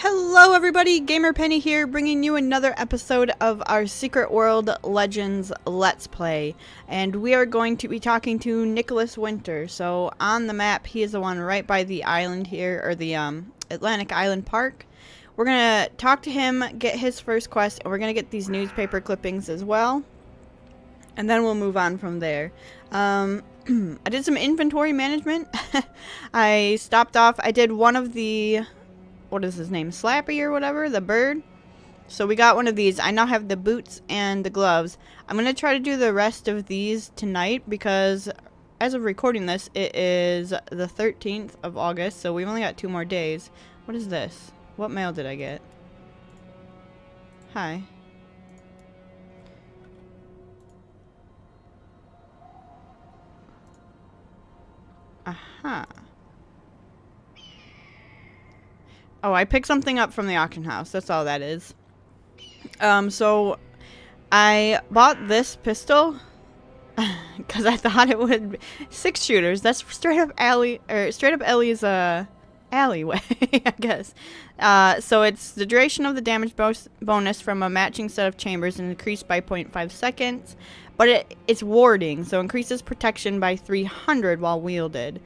Hello everybody, GamerPenny here, bringing you another episode of our Secret World Legends Let's Play. And we are going to be talking to Nicholas Winter. So on the map, he is the one right by the island here, or the Atlantic Island Park. We're going to talk to him, get his first quest, and we're going to get these newspaper clippings as well. And then we'll move on from there. I did some inventory management. I stopped off, I did one of the... what is his name? Slappy or whatever? The bird? So we got one of these. I now have the boots and the gloves. I'm going to try to do the rest of these tonight because as of recording this, it is the 13th of August, so we've only got 2 more days. What is this? What mail did I get? Hi. Aha. Oh, I picked something up from the auction house. That's all that is. So I bought this pistol because I thought it would 6 shooters. That's straight up Ellie's alleyway, I guess. So it's the duration of the damage bonus from a matching set of chambers and increased by 0.5 seconds. But it's warding, so increases protection by 300 while wielded.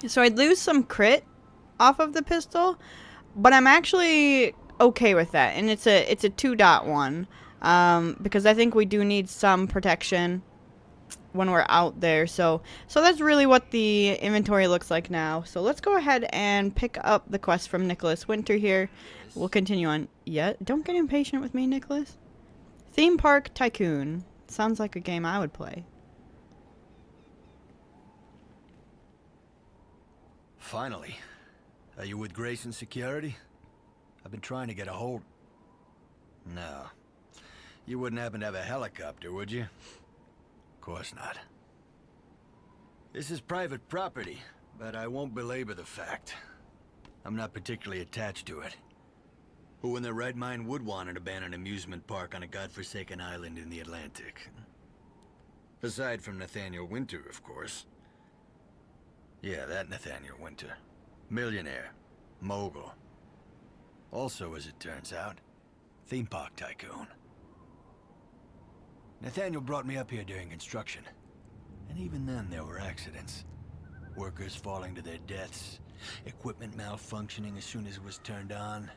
So I'd lose some crit off of the pistol, but I'm actually okay with that. And it's a 2.1 because I think we do need some protection when we're out there. So that's really what the inventory looks like now. So let's go ahead and pick up the quest from Nicholas Winter here. We'll continue on. Yeah, don't get impatient with me, Nicholas. Theme Park Tycoon. Sounds like a game I would play. Finally. Are you with Grayson Security? I've been trying to get a hold... No. You wouldn't happen to have a helicopter, would you? Of course not. This is private property, but I won't belabor the fact. I'm not particularly attached to it. Who in their right mind would want an abandoned amusement park on a godforsaken island in the Atlantic? Aside from Nathaniel Winter, of course. Yeah, that Nathaniel Winter. Millionaire. Mogul. Also, as it turns out, theme park tycoon. Nathaniel brought me up here during construction. And even then, there were accidents. Workers falling to their deaths. Equipment malfunctioning as soon as it was turned on.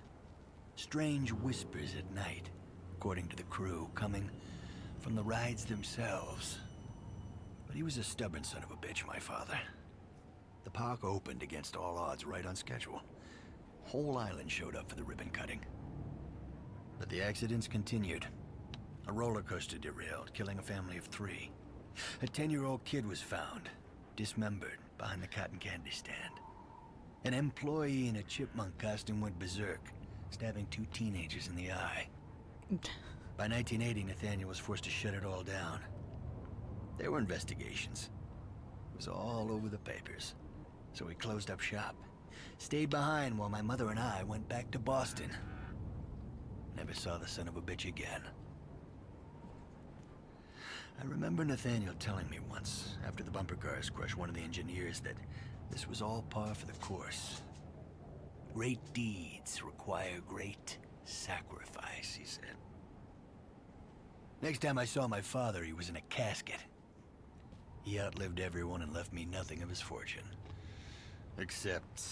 Strange whispers at night, according to the crew, coming from the rides themselves. But he was a stubborn son of a bitch, my father. The park opened against all odds right on schedule. Whole island showed up for the ribbon cutting. But the accidents continued. A roller coaster derailed, killing a family of 3. A 10-year-old kid was found, dismembered, behind the cotton candy stand. An employee in a chipmunk costume went berserk, stabbing 2 teenagers in the eye. By 1980, Nathaniel was forced to shut it all down. There were investigations. It was all over the papers. So we closed up shop. Stayed behind while my mother and I went back to Boston. Never saw the son of a bitch again. I remember Nathaniel telling me once, after the bumper cars crushed one of the engineers, that this was all par for the course. Great deeds require great sacrifice, he said. Next time I saw my father, he was in a casket. He outlived everyone and left me nothing of his fortune. Except...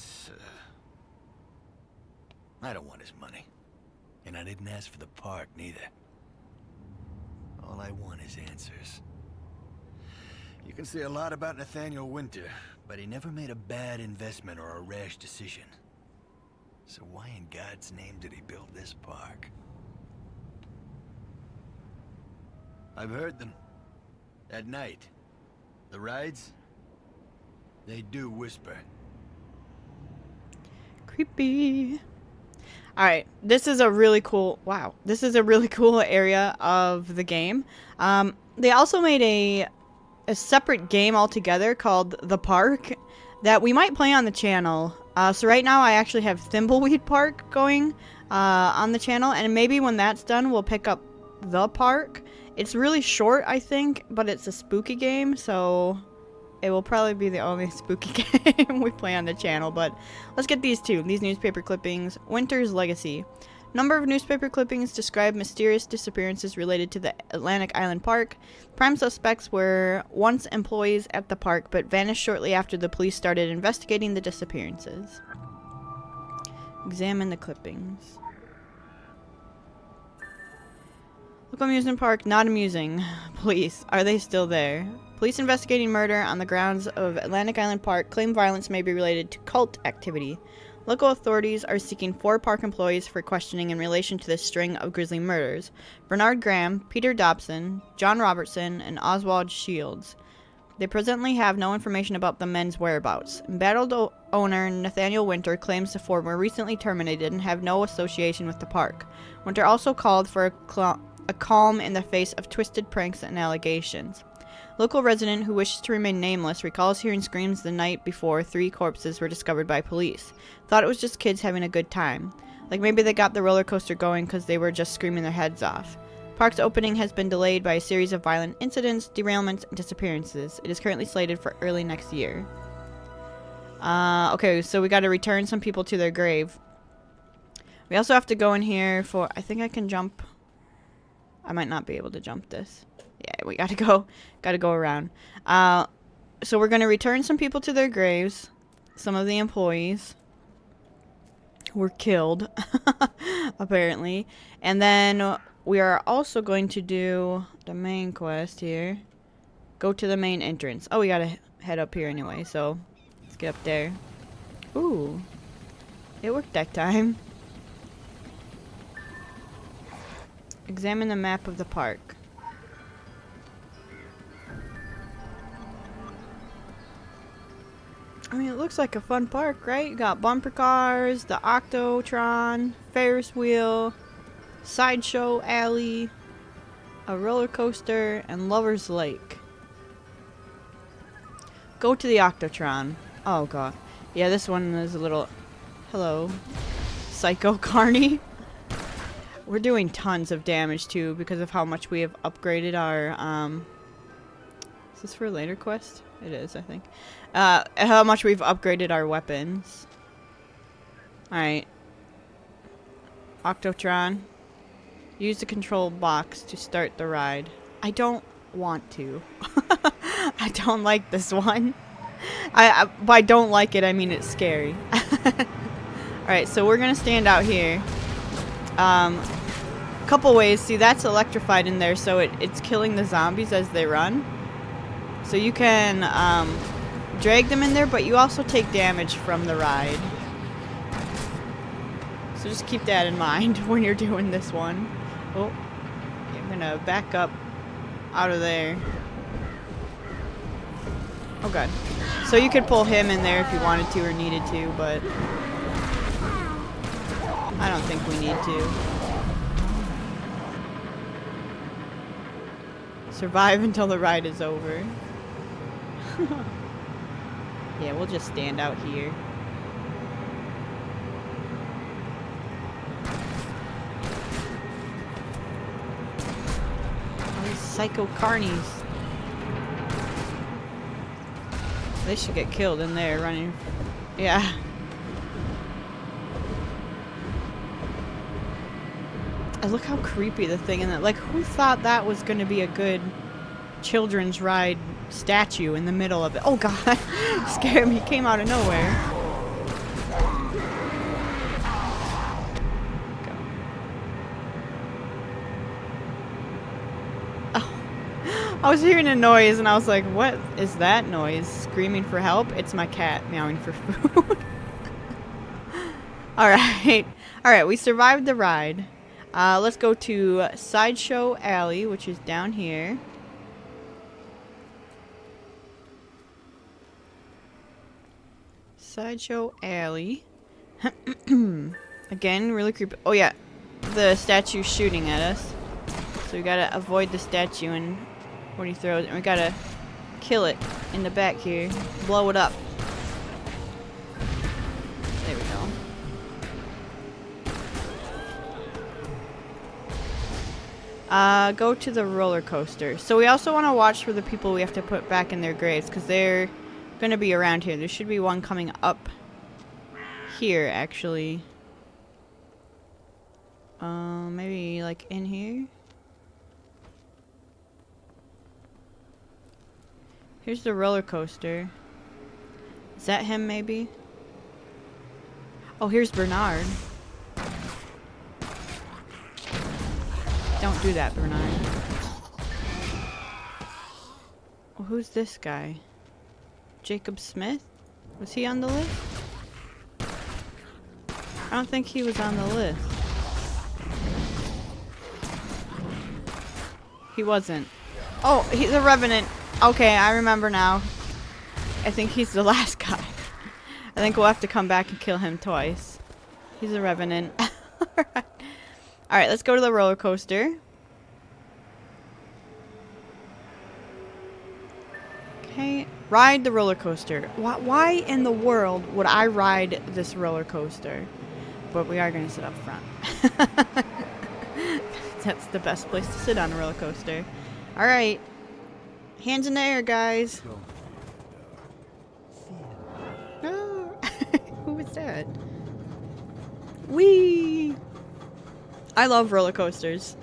I don't want his money. And I didn't ask for the park, neither. All I want is answers. You can say a lot about Nathaniel Winter, but he never made a bad investment or a rash decision. So why in God's name did he build this park? I've heard them. At night. The rides? They do whisper. Creepy. Alright, this is a really cool... Wow. This is a really cool area of the game. They also made a separate game altogether called The Park that we might play on the channel. So right now I actually have Thimbleweed Park going on the channel, and maybe when that's done we'll pick up The Park. It's really short, I think, but it's a spooky game, so It will probably be the only spooky game we play on the channel, but let's get these two. These newspaper clippings. Winter's Legacy. Number of newspaper clippings describe mysterious disappearances related to the Atlantic Island Park. Prime suspects were once employees at the park, but vanished shortly after the police started investigating the disappearances. Examine the clippings. Local amusement park, not amusing. Police, are they still there? Police investigating murder on the grounds of Atlantic Island Park claim violence may be related to cult activity. Local authorities are seeking 4 park employees for questioning in relation to this string of grisly murders. Bernard Graham, Peter Dobson, John Robertson, and Oswald Shields. They presently have no information about the men's whereabouts. Embattled owner Nathaniel Winter claims the 4 were recently terminated and have no association with the park. Winter also called for a calm in the face of twisted pranks and allegations. Local resident who wishes to remain nameless recalls hearing screams the night before 3 corpses were discovered by police. Thought it was just kids having a good time. Like maybe they got the roller coaster going because they were just screaming their heads off. Park's opening has been delayed by a series of violent incidents, derailments, and disappearances. It is currently slated for early next year. Okay, so we got to return some people to their grave. We also have to go in here for... I think I can jump... I might not be able to jump this. Yeah, we gotta go around. So we're gonna return some people to their graves. Some of the employees were killed, apparently. And then we are also going to do the main quest here. Go to the main entrance. Oh, we gotta head up here anyway, so let's get up there. Ooh, it worked that time. Examine the map of the park. I mean, it looks like a fun park, right? You got bumper cars, the Octotron, Ferris Wheel, Sideshow Alley, a roller coaster, and Lover's Lake. Go to the Octotron. Oh god. Yeah, this one is a little... Hello. Psycho Carney. We're doing tons of damage too because of how much we have upgraded our, Is this for a later quest? It is, I think. How much we've upgraded our weapons. Alright. Octotron. Use the control box to start the ride. I don't want to. I don't like this one. By don't like it, I mean it's scary. Alright, so we're gonna stand out here. Couple ways. See, that's electrified in there, so it's killing the zombies as they run. So you can drag them in there, but you also take damage from the ride. So just keep that in mind when you're doing this one. Oh, I'm gonna back up out of there. Oh god. So you could pull him in there if you wanted to or needed to, but I don't think we need to. Survive until the ride is over. Yeah, we'll just stand out here. All these psycho carnies. They should get killed in there running. Yeah. And look how creepy the thing in that. Like, who thought that was going to be a good children's ride statue in the middle of it? Oh god, scared me. Came out of nowhere. Go. Oh, I was hearing a noise and I was like, what is that noise? Screaming for help? It's my cat meowing for food. Alright, we survived the ride. Let's go to Sideshow Alley, which is down here. Sideshow Alley. Again, really creepy. Oh yeah, the statue's shooting at us. So we gotta avoid the statue and when he throws it. And we gotta kill it in the back here. Blow it up. There we go. Go to the roller coaster. So we also want to watch for the people we have to put back in their graves, because they're going to be around here. There should be one coming up here, actually. Maybe like in here? Here's the roller coaster. Is that him, maybe? Oh, here's Bernard. Don't do that, Bernard. Well, who's this guy? Jacob Smith? Was he on the list? I don't think he was on the list. He wasn't. Oh, he's a revenant. Okay, I remember now. I think he's the last guy. I think we'll have to come back and kill him twice. He's a revenant. Alright, let's go to the roller coaster. Okay, ride the roller coaster. Why in the world would I ride this roller coaster? But we are going to sit up front. That's the best place to sit on a roller coaster. Alright. Hands in the air, guys. Oh. Who was that? Whee! I love roller coasters.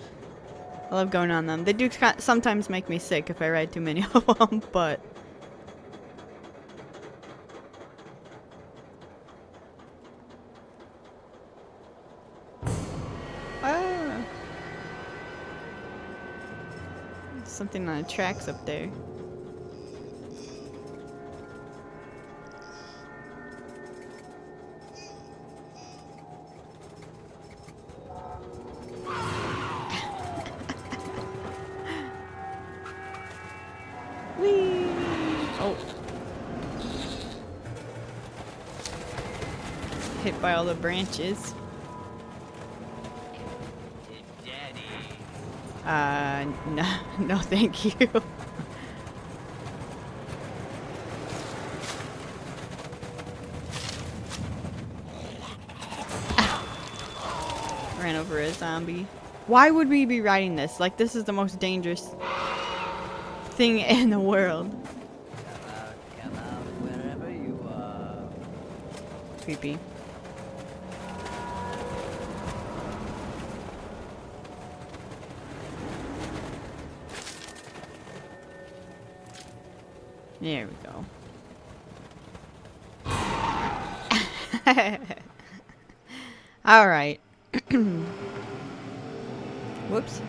I love going on them. They do sometimes make me sick if I ride too many of them, but... Ah! Something on the tracks up there. Whee! Oh. Hit by all the branches. No, thank you. Ran over a zombie. Why would we be riding this? Like, this is the most dangerous thing in the world. Come out wherever you are. Creepy. There we go. Alright. Whoops.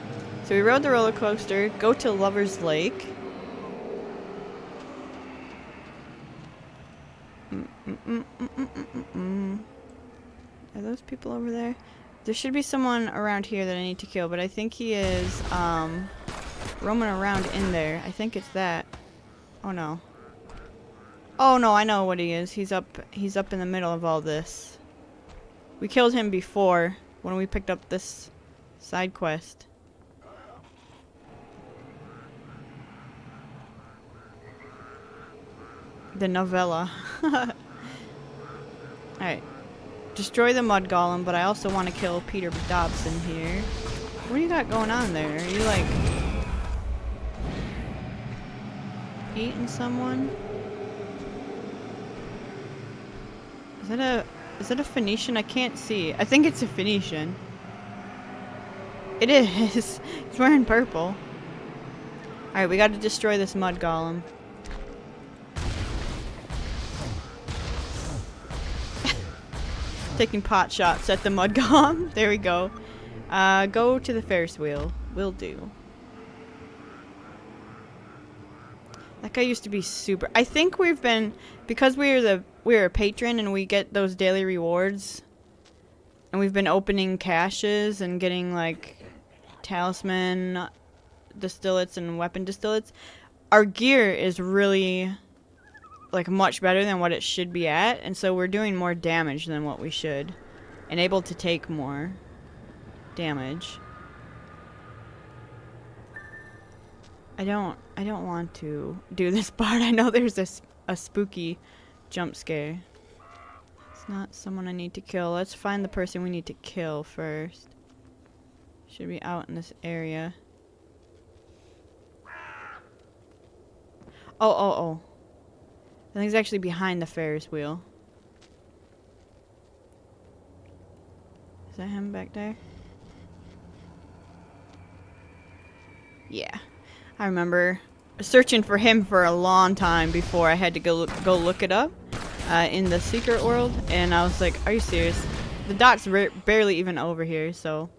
So we rode the roller coaster, go to Lover's Lake. Are those people over there? There should be someone around here that I need to kill, but I think he is roaming around in there. I think it's that. Oh no. Oh no, I know what he is. He's up in the middle of all this. We killed him before when we picked up this side quest. The novella. Alright. Destroy the mud golem, but I also want to kill Peter Dobson here. What do you got going on there? Are you like eating someone? Is that a Phoenician? I can't see. I think it's a Phoenician. It is. He's wearing purple. Alright, we gotta destroy this mud golem. Taking pot shots at the mud golem. There we go. Go to the Ferris wheel. Will do. That guy used to be super. I think we've been, because we're a patron and we get those daily rewards, and we've been opening caches and getting like talisman distillates and weapon distillates. Our gear is really like much better than what it should be at, and so we're doing more damage than what we should, and able to take more damage. I don't want to do this part. I know there's a spooky jump scare. It's not someone I need to kill. Let's find the person we need to kill first. Should be out in this area. Oh. I think it's actually behind the Ferris wheel. Is that him back there? Yeah. I remember searching for him for a long time before I had to go look it up in the secret world. And I was like, are you serious? The dot's barely even over here, so...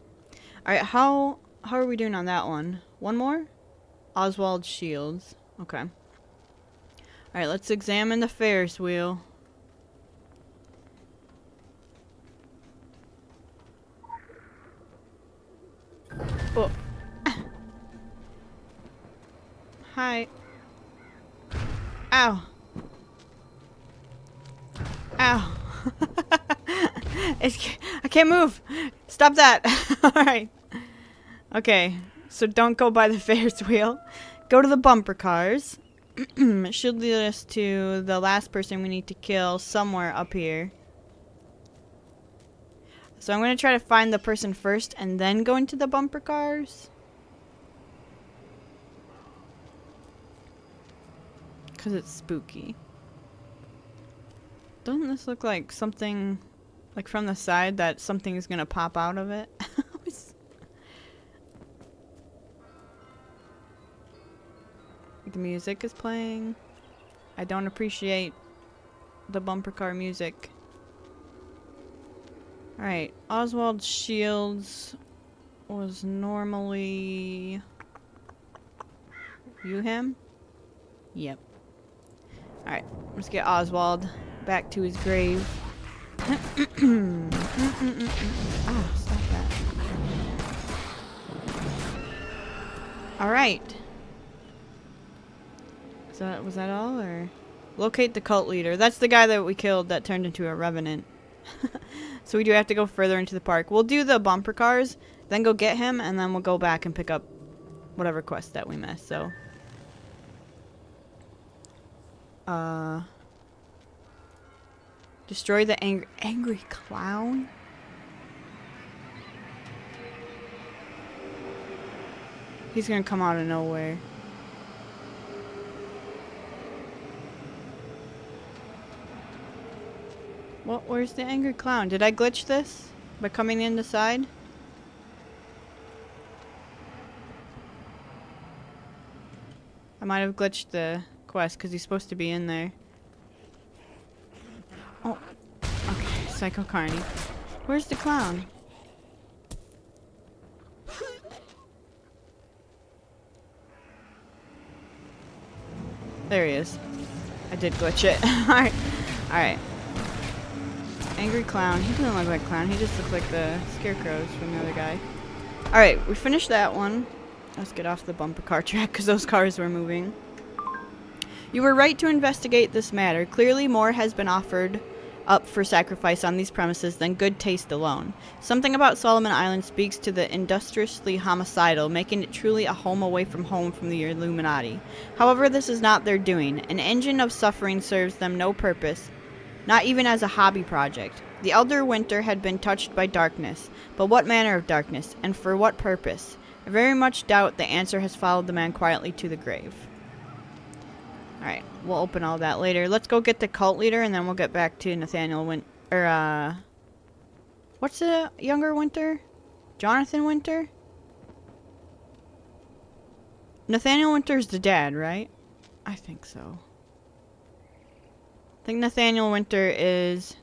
Alright, how are we doing on that one? One more? Oswald Shields. Okay. Alright, let's examine the Ferris wheel. Oh. Hi. Ow. Ow. I can't move. Stop that. Alright. Okay. So don't go by the Ferris wheel. Go to the bumper cars. It should lead us to the last person we need to kill somewhere up here. So I'm going to try to find the person first and then go into the bumper cars. Because it's spooky. Doesn't this look like something, like from the side, that something is going to pop out of it? The music is playing. I don't appreciate the bumper car music. Alright, Oswald Shields was normally... You him? Yep. Alright, let's get Oswald back to his grave. Ah, stop that. Alright. Was that all, or? Locate the cult leader. That's the guy that we killed that turned into a revenant. So we do have to go further into the park. We'll do the bumper cars, then go get him, and then we'll go back and pick up whatever quest that we missed, so. Destroy the angry clown? He's gonna come out of nowhere. Well, where's the angry clown? Did I glitch this by coming in the side? I might have glitched the quest because he's supposed to be in there. Oh, okay, Psycho Carney. Where's the clown? There he is. I did glitch it. Alright. Alright. Angry clown. He doesn't look like a clown. He just looks like the scarecrows from the other guy. Alright, we finished that one. Let's get off the bumper car track because those cars were moving. You were right to investigate this matter. Clearly more has been offered up for sacrifice on these premises than good taste alone. Something about Solomon Island speaks to the industriously homicidal, making it truly a home away from home from the Illuminati. However, this is not their doing. An engine of suffering serves them no purpose, not even as a hobby project. The elder Winter had been touched by darkness, but what manner of darkness, and for what purpose? I very much doubt the answer has followed the man quietly to the grave. Alright, we'll open all that later. Let's go get the cult leader, and then we'll get back to Nathaniel Winter. What's the younger Winter? Jonathan Winter? Nathaniel Winter's the dad, right? I think so. I think Nathaniel Winter is...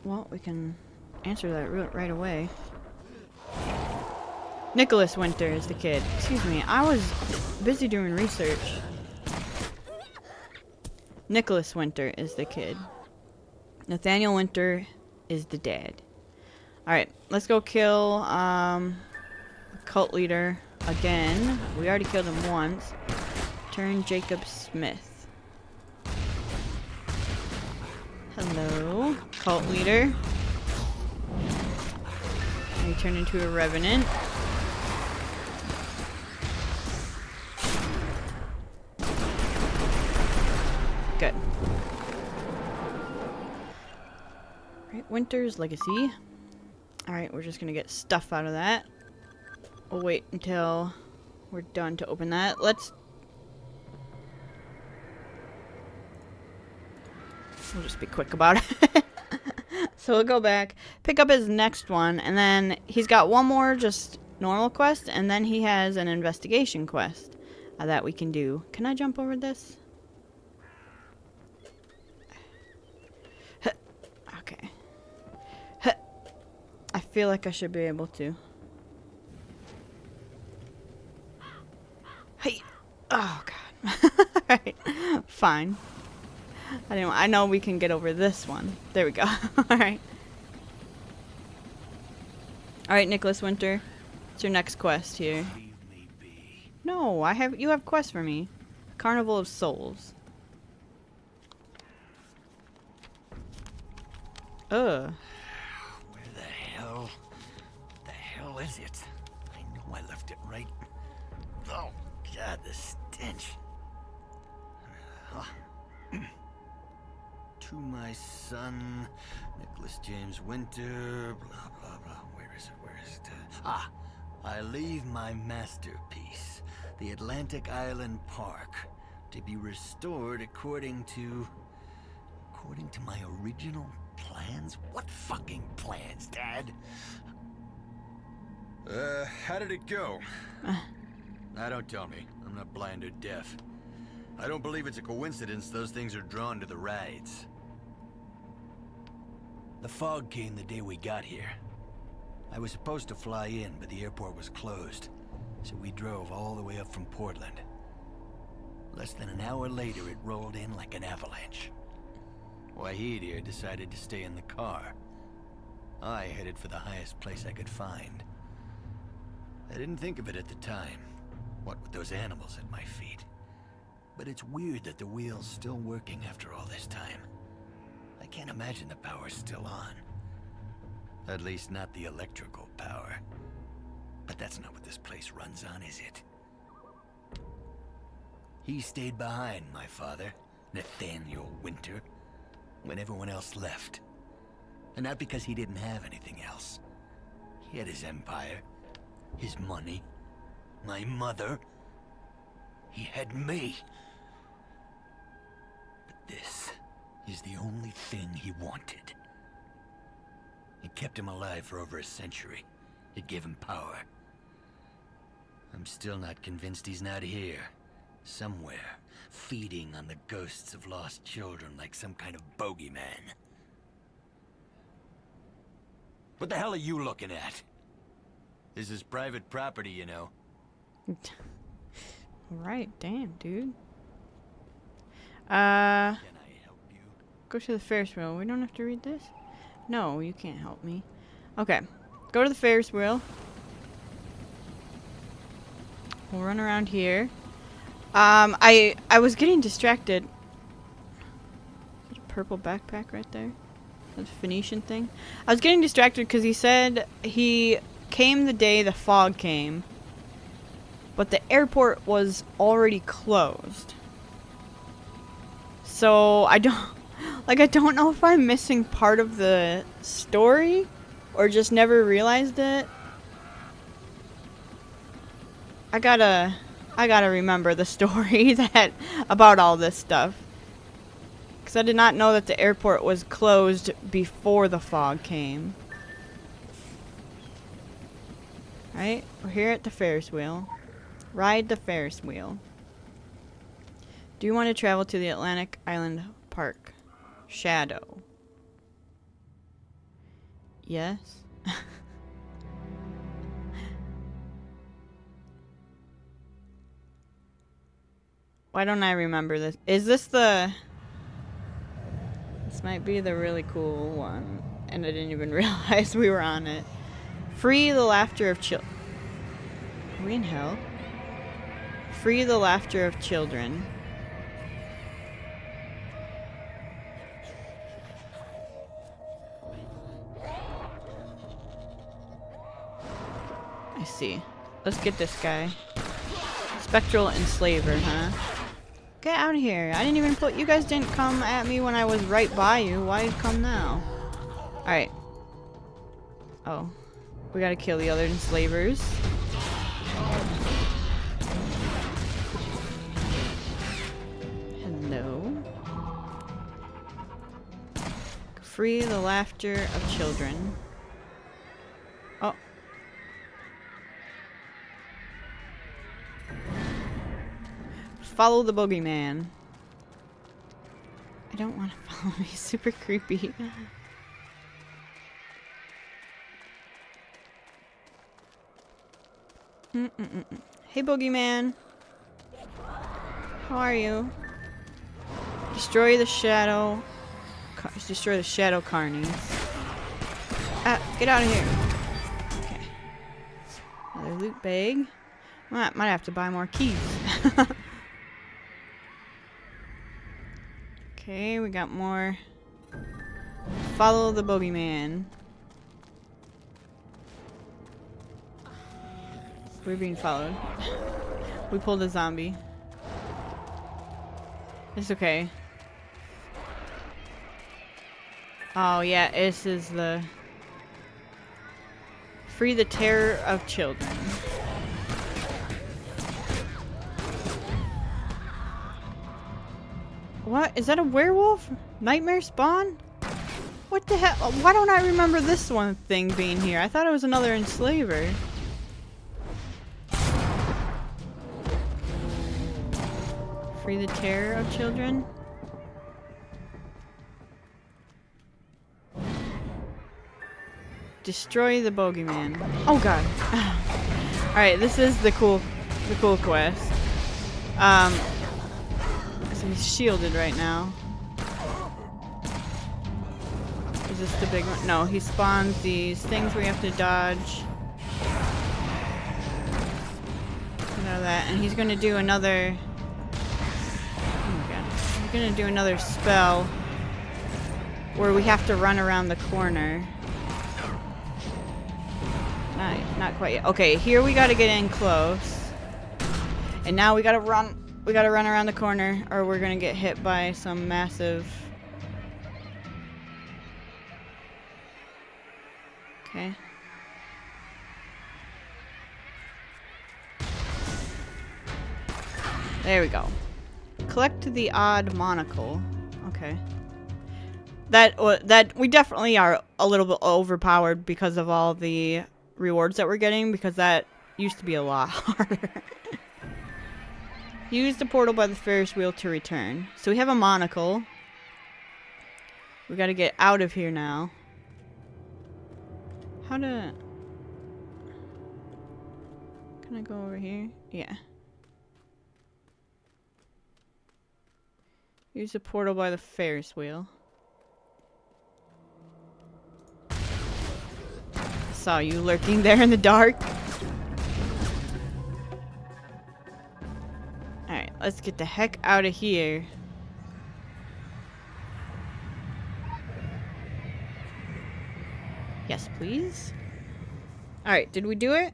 Well, we can answer that right away. Nicholas Winter is the kid. Excuse me, I was busy doing research. Nicholas Winter is the kid. Nathaniel Winter is the dad. Alright, let's go kill the cult leader again. We already killed him once. Turn Jacob Smith. Hello, cult leader. And he turned into a revenant. Good. Right, Winter's Legacy. Alright, we're just gonna get stuff out of that. We'll wait until we're done to open that. Let's... We'll just be quick about it. So we'll go back, pick up his next one, and then he's got one more just normal quest, and then he has an investigation quest that we can do. Can I jump over this? Okay. I feel like I should be able to. Hey. Oh god. Alright. Fine. I know we can get over this one. There we go. Alright. Alright, Nicholas Winter. It's your next quest here. Leave me be. No, you have quests for me. Carnival of Souls. Where the hell is it? I know I left it right. Oh god, the stench. To my son, Nicholas James Winter, blah blah blah. Where is it? I leave my masterpiece, the Atlantic Island Park, to be restored according to my original plans? What fucking plans, Dad? How did it go? Now don't tell me. I'm not blind or deaf. I don't believe it's a coincidence those things are drawn to the rides. The fog came the day we got here. I was supposed to fly in, but the airport was closed. So we drove all the way up from Portland. Less than an hour later, it rolled in like an avalanche. Wahid here decided to stay in the car. I headed for the highest place I could find. I didn't think of it at the time, what with those animals at my feet. But it's weird that the wheel's still working after all this time. I can't imagine the power's still on. At least not the electrical power. But that's not what this place runs on, is it? He stayed behind, my father, Nathaniel Winter, when everyone else left. And not because he didn't have anything else. He had his empire, his money, my mother. He had me. But this is the only thing he wanted. It kept him alive for over a century. It gave him power. I'm still not convinced he's not here. Somewhere, feeding on the ghosts of lost children like some kind of bogeyman. What the hell are you looking at? This is private property, you know. Right, damn, dude. Can I help you? Go to the Ferris wheel. We don't have to read this? No, you can't help me. Okay. Go to the Ferris wheel. We'll run around here. I was getting distracted. Is that a purple backpack right there? That Phoenician thing? I was getting distracted because he said he came the day the fog came. But the airport was already closed. So I don't know if I'm missing part of the story or just never realized it. I gotta remember the story about all this stuff. Because I did not know that the airport was closed before the fog came. Right? We're here at the Ferris wheel. Ride the Ferris wheel. Do you want to travel to the Atlantic Island Park? Shadow. Yes. Why don't I remember this? Is this the... This might be the really cool one. And I didn't even realize we were on it. Free the laughter of children. Are we in hell? Free the laughter of children. I see. Let's get this guy. Spectral enslaver, huh? Get out of here. I didn't even put... You guys didn't come at me when I was right by you. Why come now? Alright. Oh. We gotta kill the other enslavers. Hello. Free the laughter of children. Oh. Follow the Bogeyman. I don't want to follow me. He's super creepy. Hey, Bogeyman. How are you? Destroy the shadow. Destroy the shadow carnies. Ah, get out of here. Okay. Another loot bag. Might have to buy more keys. Okay, we got more. Follow the Bogeyman. We're being followed. We pulled a zombie. It's okay. Oh yeah, this is the... Free the terror of children. What? Is that a werewolf? Nightmare spawn? What the hell? Why don't I remember this one thing being here? I thought it was another enslaver. Free the terror of children? Destroy the Bogeyman. Oh god. Alright, this is the cool quest. So he's shielded right now. Is this the big one? No, he spawns these things we have to dodge. Get out of that. And he's gonna do another... Oh my god. He's gonna do another spell where we have to run around the corner. Not quite yet. Okay, here we gotta get in close. And now we gotta run around the corner or we're gonna get hit by some massive... Okay. There we go. Collect the odd monocle. Okay. That we definitely are a little bit overpowered because of all the rewards that we're getting, because that used to be a lot harder. Use the portal by the Ferris wheel to return. So we have a monocle. We gotta get out of here now. How to... Can I go over here? Yeah. Use the portal by the Ferris wheel. Saw you lurking there in the dark. Alright, let's get the heck out of here. Yes, please. Alright, did we do it?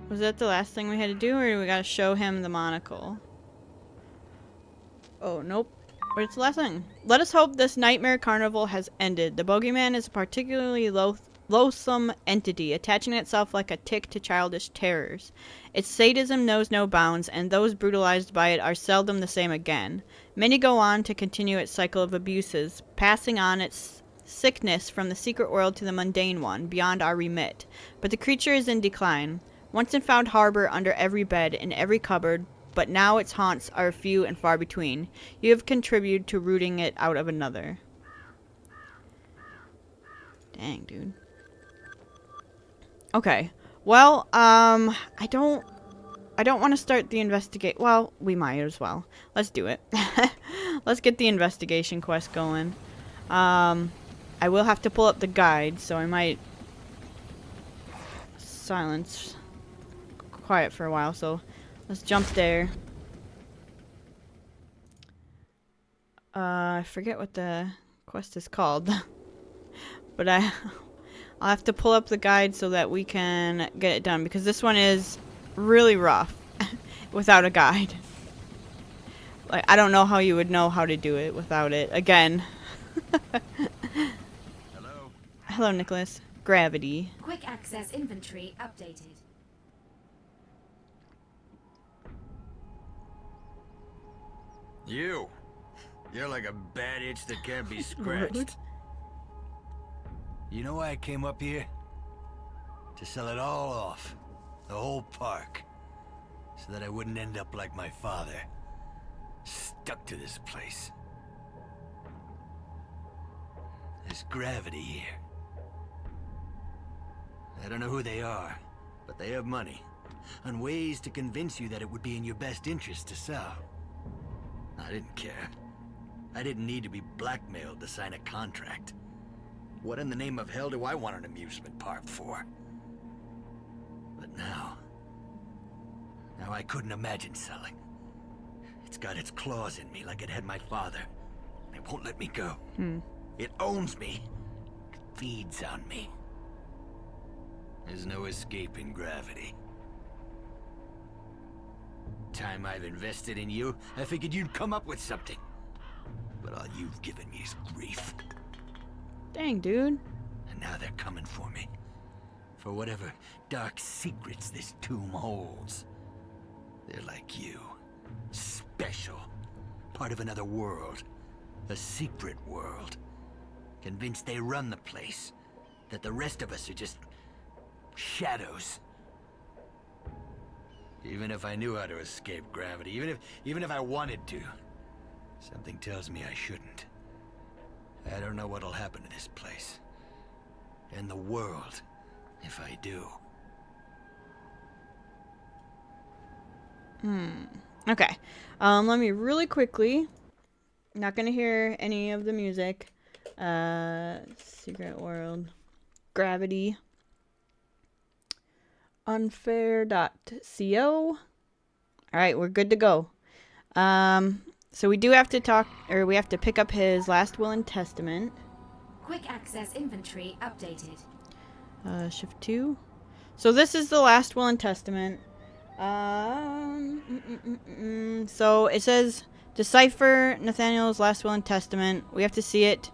Was that the last thing we had to do, or do we gotta show him the monocle? Oh, nope. But it's the last thing. Let us hope this nightmare carnival has ended. The Bogeyman is a particularly loathsome entity, attaching itself like a tick to childish terrors. Its sadism knows no bounds, and those brutalized by it are seldom the same again. Many go on to continue its cycle of abuses, passing on its sickness from the secret world to the mundane one, beyond our remit. But the creature is in decline. Once it found harbor under every bed, in every cupboard, but now its haunts are few and far between. You have contributed to rooting it out of another. Dang, dude. Okay. Well, I don't want to start the investigate. Well, we might as well. Let's do it. Let's get the investigation quest going. I will have to pull up the guide, so I might silence quiet for a while, so let's jump there. I forget what the quest is called. But I'll have to pull up the guide so that we can get it done, because this one is really rough without a guide. Like, I don't know how you would know how to do it without it. Again. Hello, Nicholas. Gravity. Quick access inventory updated. You're like a bad itch that can't be scratched. Rude. You know why I came up here? To sell it all off. The whole park. So that I wouldn't end up like my father. Stuck to this place. There's gravity here. I don't know who they are, but they have money. And ways to convince you that it would be in your best interest to sell. I didn't care. I didn't need to be blackmailed to sign a contract. What in the name of hell do I want an amusement park for? But now I couldn't imagine selling. It's got its claws in me like it had my father. It won't let me go. It owns me. It feeds on me. There's no escaping gravity. Time I've invested in you, I figured you'd come up with something. But all you've given me is grief. Dang, dude. And now they're coming for me. For whatever dark secrets this tomb holds. They're like you. Special. Part of another world. A secret world. Convinced they run the place. That the rest of us are just shadows. Even if I knew how to escape gravity, even if I wanted to, something tells me I shouldn't. I don't know what'll happen to this place. And the world, if I do. Okay. Let me really quickly. Not gonna hear any of the music. Secret world. Gravity. Unfair.co. Alright, we're good to go. So we do have to talk, or we have to pick up his last will and testament. Quick access inventory updated. Shift 2. So this is the last will and testament. So it says decipher Nathaniel's last will and testament. We have to see it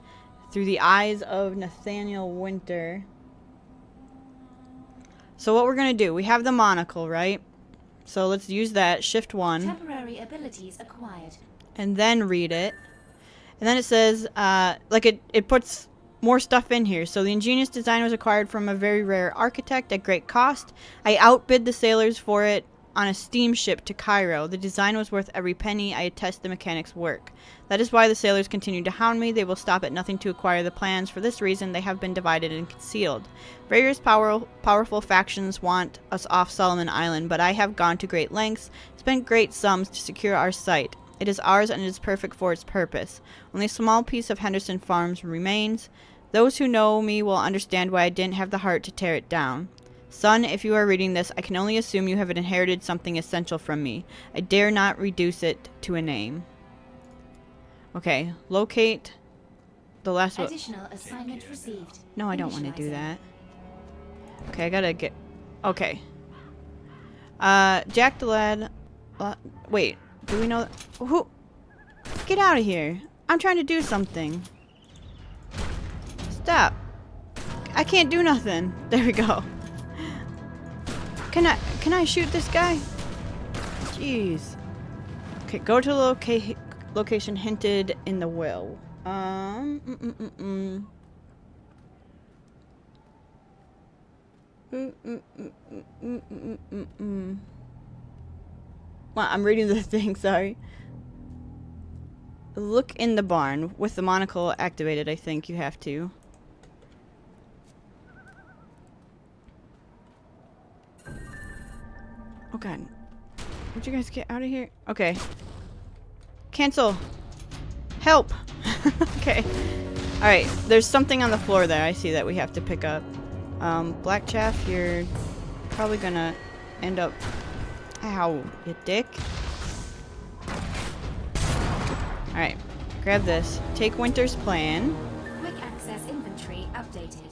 through the eyes of Nathaniel Winter. So what we're going to do, we have the monocle, right? So let's use that, Shift 1. Temporary abilities acquired. And then read it. And then it says, it puts more stuff in here. So the ingenious design was acquired from a very rare architect at great cost. I outbid the sailors for it on a steamship to Cairo. The design was worth every penny. I attest the mechanics work. That is why the sailors continue to hound me. They will stop at nothing to acquire the plans. For this reason, they have been divided and concealed. Various powerful factions want us off Solomon Island, but I have gone to great lengths, spent great sums to secure our site. It is ours and it is perfect for its purpose. Only a small piece of Henderson Farms remains. Those who know me will understand why I didn't have the heart to tear it down. Son, if you are reading this, I can only assume you have inherited something essential from me. I dare not reduce it to a name. Okay, locate the last one. Additional assignment received. No, I don't want to do that. Okay, I gotta get... Okay. Jack the lad... wait, do we know... Who? Get out of here. I'm trying to do something. Stop. I can't do nothing. There we go. Can I shoot this guy? Jeez. Okay, go to the location hinted in the will. Well, I'm reading the thing, sorry. Look in the barn. With the monocle activated, I think you have to. Oh god. Would you guys get out of here? Okay. Cancel. Help. Okay. Alright, there's something on the floor there. I see that we have to pick up. Black chaff, you're probably gonna end up... Ow, you dick. Alright, grab this. Take Winter's plan. Quick access inventory updated.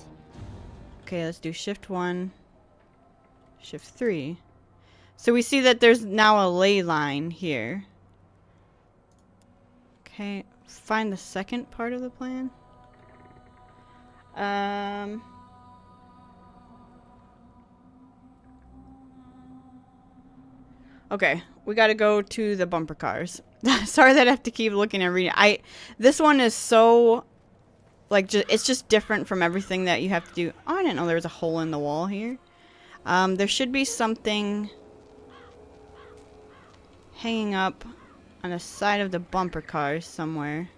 Okay, let's do Shift 1. Shift 3. So we see that there's now a ley line here. Okay, find the second part of the plan. Okay, we gotta go to the bumper cars. Sorry that I have to keep looking and reading. This one is so, like, it's just different from everything that you have to do. Oh, I didn't know there was a hole in the wall here. There should be something hanging up on the side of the bumper cars somewhere.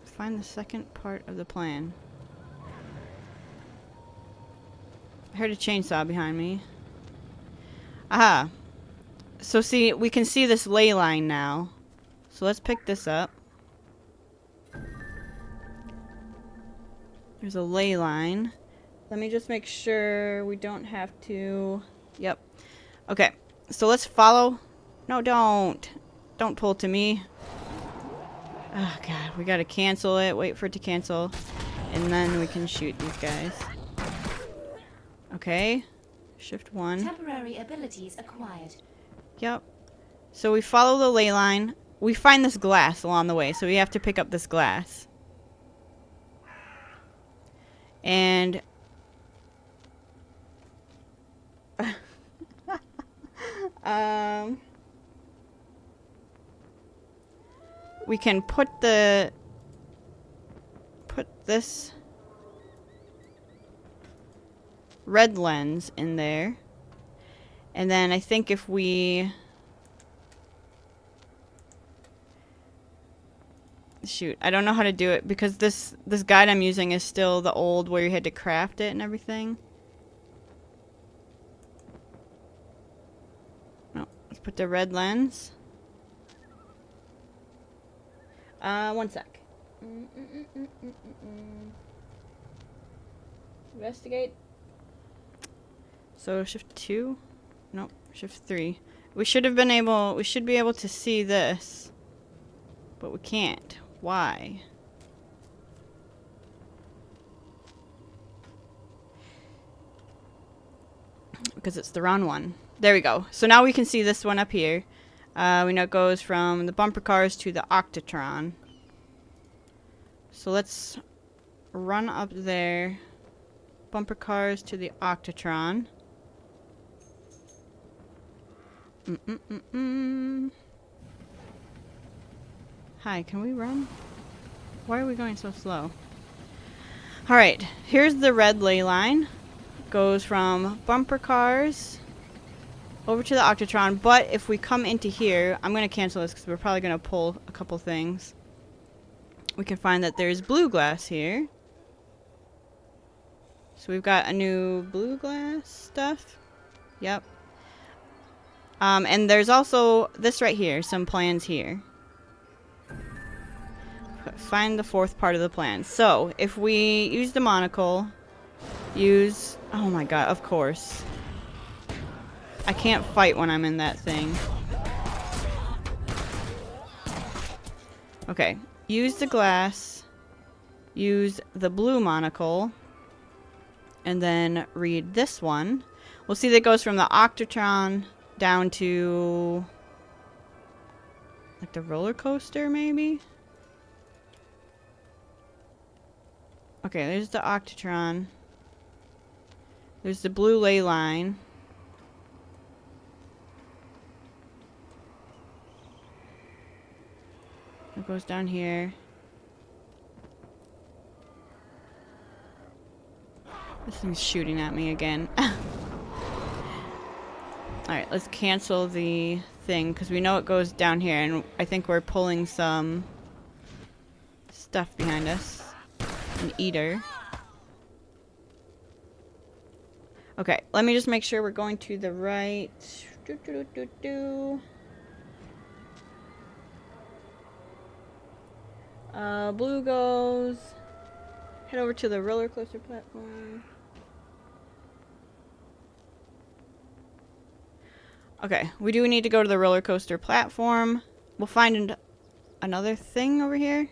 Find the second part of the plan. I heard a chainsaw behind me. Aha. So see, we can see this ley line now. So let's pick this up. There's a ley line. Let me just make sure we don't have to... Yep. Okay. So let's follow... No, don't. Don't pull to me. Oh, God. We gotta cancel it. Wait for it to cancel. And then we can shoot these guys. Okay. Shift 1. Temporary abilities acquired. Yep. So we follow the ley line. We find this glass along the way, so we have to pick up this glass. And... we can put this red lens in there. And then I think if we... Shoot, I don't know how to do it because this guide I'm using is still the old where you had to craft it and everything. No, let's put the red lens. One sec. Investigate. So shift 2? Nope, shift 3. We should be able to see this. But we can't. Why? Because it's the wrong one. There we go. So now we can see this one up here. We know it goes from the bumper cars to the Octatron. So let's run up there. Bumper cars to the Octatron. Hi, can we run? Why are we going so slow? Alright, here's the red ley line. Goes from bumper cars over to the Octatron, but if we come into here, I'm going to cancel this because we're probably going to pull a couple things. We can find that there's blue glass here. So we've got a new blue glass stuff. Yep. And there's also this right here, some plans here. Find the fourth part of the plan. So, if we use the monocle, oh my god, of course. I can't fight when I'm in that thing. Okay, use the glass, use the blue monocle, and then read this one. We'll see that it goes from the Octatron down to like the roller coaster, maybe? Okay, there's the Octatron. There's the blue ley line. It goes down here. This thing's shooting at me again. Alright, let's cancel the thing, because we know it goes down here, and I think we're pulling some stuff behind us. An eater. Okay, let me just make sure we're going to the right. Blue goes. Head over to the roller coaster platform. Okay, we do need to go to the roller coaster platform. We'll find another thing over here.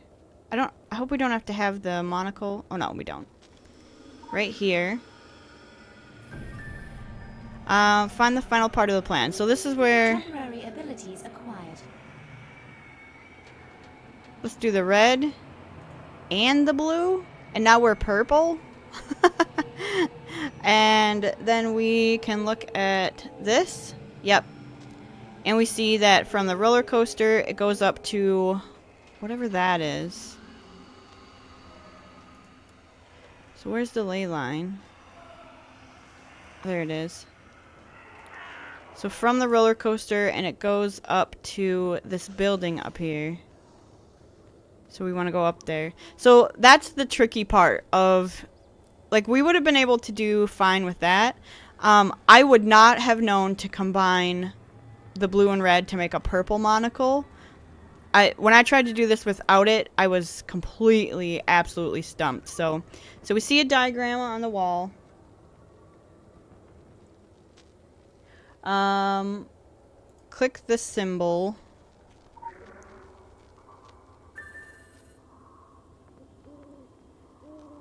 I hope we don't have to have the monocle. Oh no, we don't. Right here. Find the final part of the plan. So this is where... Temporary abilities acquired. Let's do the red and the blue. And now we're purple. And then we can look at this. Yep. And we see that from the roller coaster, it goes up to whatever that is. So where's the ley line? There it is. So from the roller coaster, and it goes up to this building up here. So we want to go up there. So that's the tricky part of, like, we would have been able to do fine with that. I would not have known to combine the blue and red to make a purple monocle. When I tried to do this without it, I was completely, absolutely stumped. So we see a diagram on the wall. Click the symbol.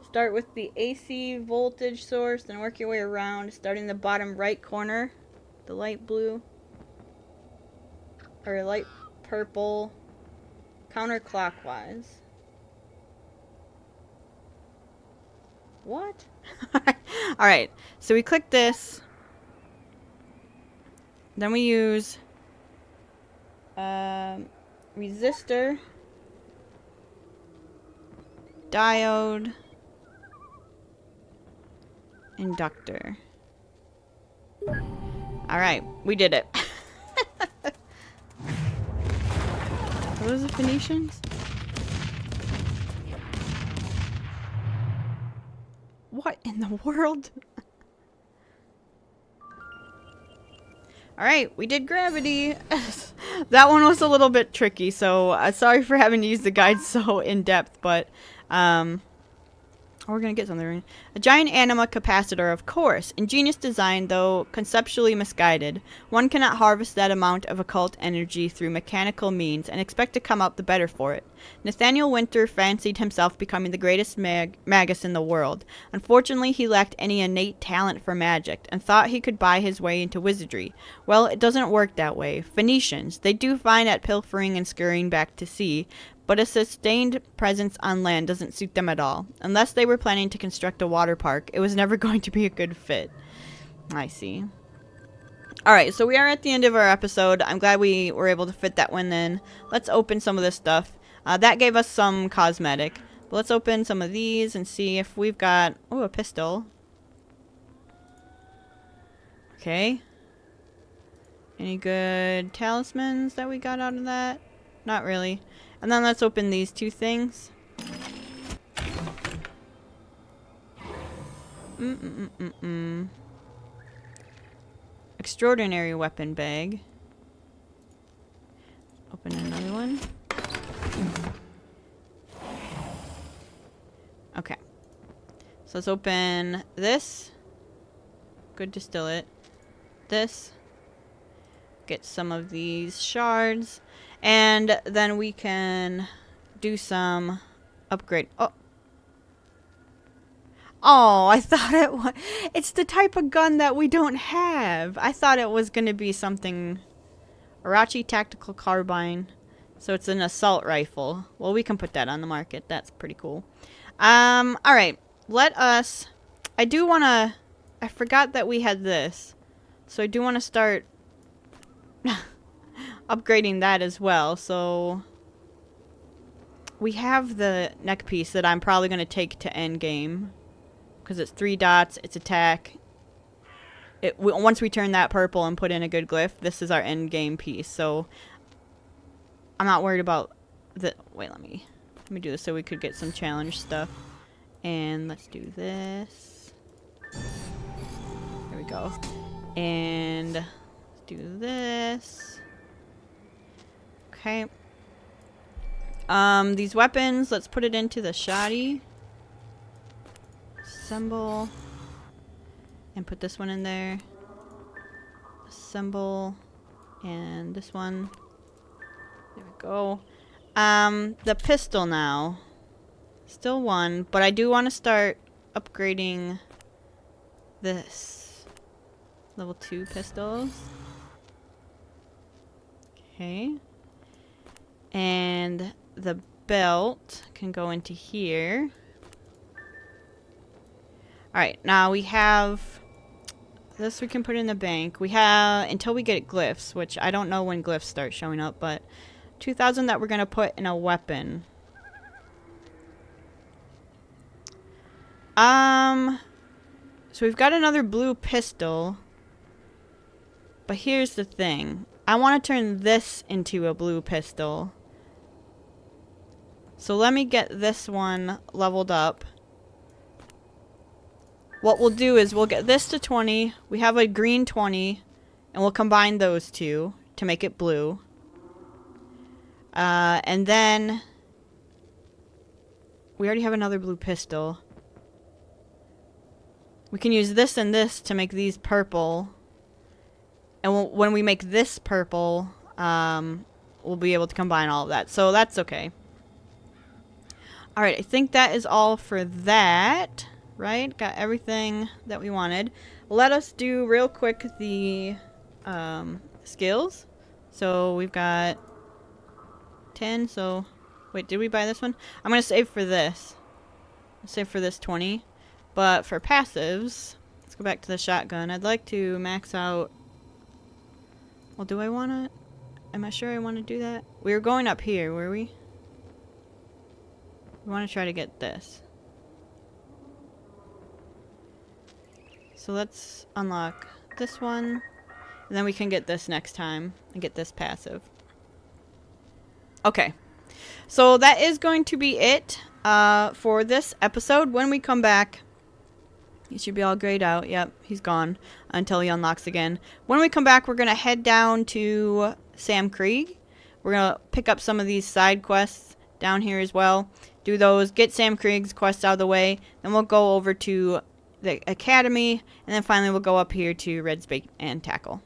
Start with the AC voltage source, then work your way around, starting the bottom right corner, the light blue, or light purple, counterclockwise. What? Alright, so we click this, then we use resistor, diode, inductor. Alright, we did it. Are those the Phoenicians? What in the world? Alright, we did gravity. That one was a little bit tricky, so sorry for having to use the guide so in depth, but we're gonna get something. A giant anima capacitor, of course. Ingenious design, though conceptually misguided. One cannot harvest that amount of occult energy through mechanical means and expect to come out the better for it. Nathaniel Winter fancied himself becoming the greatest magus in the world. Unfortunately, he lacked any innate talent for magic and thought he could buy his way into wizardry. Well, it doesn't work that way. Phoenicians, they do fine at pilfering and scurrying back to sea, but a sustained presence on land doesn't suit them at all. Unless they were planning to construct a water park, it was never going to be a good fit. I see. Alright, so we are at the end of our episode. I'm glad we were able to fit that one in. Let's open some of this stuff. That gave us some cosmetic. But let's open some of these and see if we've got... Oh, a pistol. Okay. Any good talismans that we got out of that? Not really. And then let's open these two things. Extraordinary weapon bag. Open another one. Okay. So let's open this. Good distillate. This. Get some of these shards. And then we can do some upgrade. Oh. Oh, I thought it was... It's the type of gun that we don't have. I thought it was going to be something... Arachi Tactical Carbine. So it's an assault rifle. Well, we can put that on the market. That's pretty cool. Alright. Let us... I do want to... I forgot that we had this. So I do want to start... upgrading that as well. So... We have the neck piece that I'm probably going to take to end game. Because it's 3 dots, it's attack. Once we turn that purple and put in a good glyph, this is our end game piece. So I'm not worried about the... Wait, let me do this so we could get some challenge stuff. And let's do this. There we go. And let's do this. Okay. These weapons, let's put it into the shoddy. Assemble. And put this one in there. Assemble. And this one. There we go. The pistol now. Still 1, but I do want to start upgrading this. Level 2 pistols. Okay. And the belt can go into here. Alright, now we have this we can put in the bank. We have until we get glyphs, which I don't know when glyphs start showing up, but 2,000 that we're going to put in a weapon. So we've got another blue pistol. But here's the thing. I want to turn this into a blue pistol. So let me get this one leveled up. What we'll do is we'll get this to 20. We have a green 20. And we'll combine those two to make it blue. And then we already have another blue pistol. We can use this and this to make these purple. And when we make this purple, we'll be able to combine all of that. So that's okay. Alright, I think that is all for that. Right? Got everything that we wanted. Let us do real quick the skills. So we've got 10. So, wait, did we buy this one? I'm going to save for this. Save for this 20. But for passives, let's go back to the shotgun. I'd like to max out. Well, do I want to? Am I sure I want to do that? We were going up here, were we? We want to try to get this. So let's unlock this one. And then we can get this next time and get this passive. Okay. So that is going to be it for this episode. When we come back, he should be all grayed out. Yep, he's gone until he unlocks again. When we come back, we're going to head down to Sam Krieg. We're going to pick up some of these side quests down here as well. Do those, get Sam Krieg's quests out of the way. Then we'll go over to the academy. And then finally we'll go up here to Red's Bait and Tackle.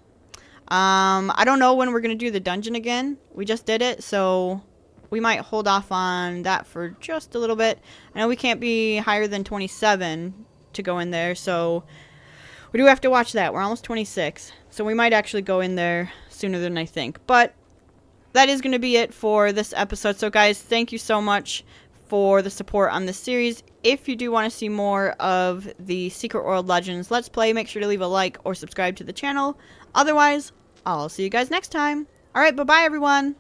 I don't know when we're going to do the dungeon again. We just did it, so we might hold off on that for just a little bit. I know we can't be higher than 27 to go in there, so we do have to watch that. We're almost 26, so we might actually go in there sooner than I think. But that is going to be it for this episode. So guys, thank you so much for the support on this series. If you do want to see more of the Secret World Legends Let's Play, make sure to leave a like or subscribe to the channel. Otherwise, I'll see you guys next time. Alright, bye-bye everyone!